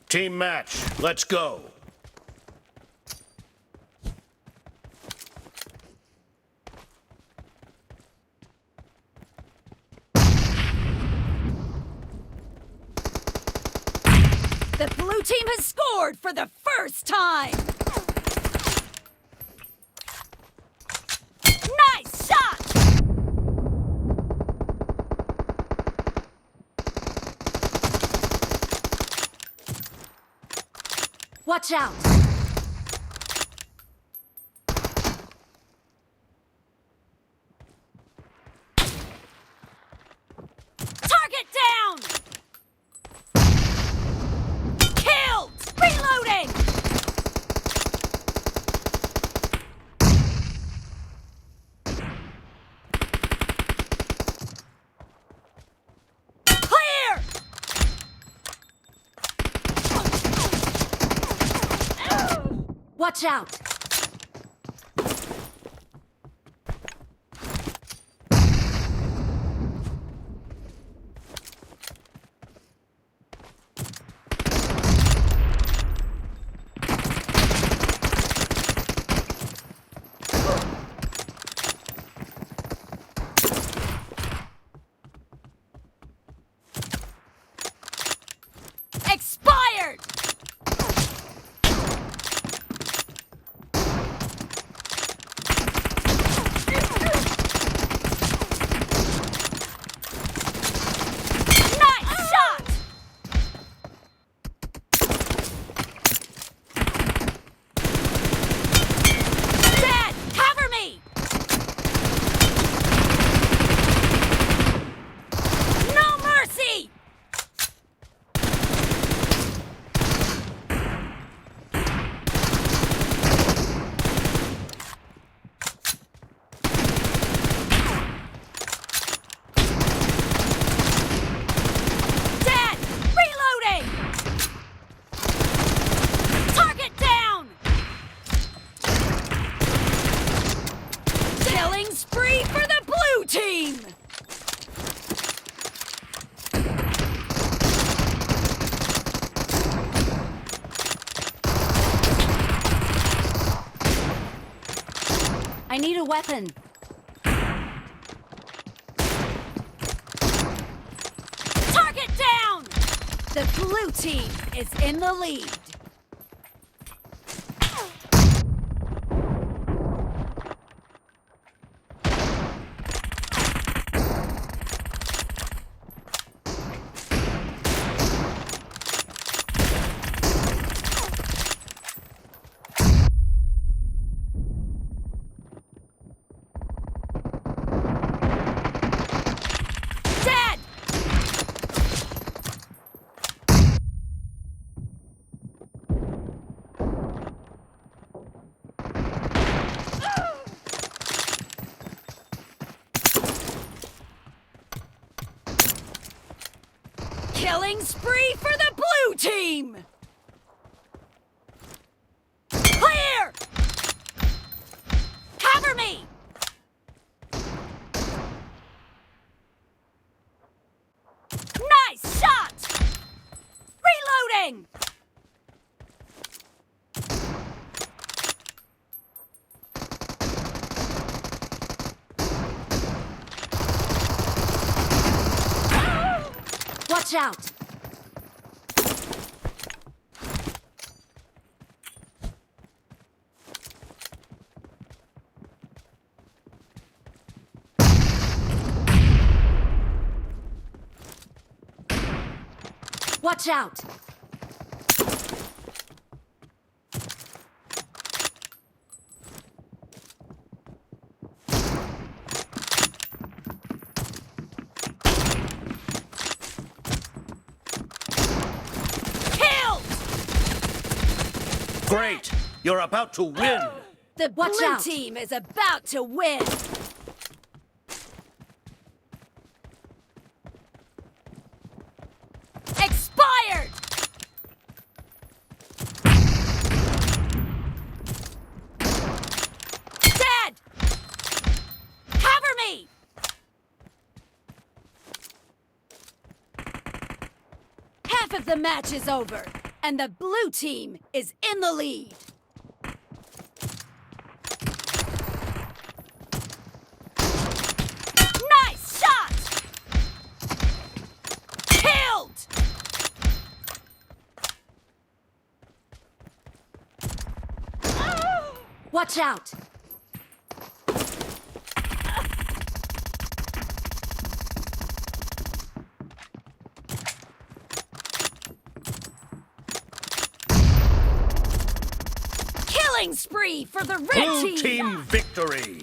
Team match, let's go. The blue team has scored for the first time! Nice shot! Watch out! Target down! Killed! Reloading! Clear! Watch out! Expired! Nice shot! Dad, cover me! No mercy! Dad, reloading! Target down! Killing spree for the blue team! I need a weapon. Target down! The blue team is in the lead. Dad! Killing spree for the blue team! Clear! Cover me! Nice shot! Reloading! Watch out! Watch out! Killed! Great, you're about to win. The blue team is about to win! Expired! Dad! Cover me! Half of the match is over, and the blue team is in the lead. Nice shot! Killed! Watch out! Killing spree for the red Blue team! team victory.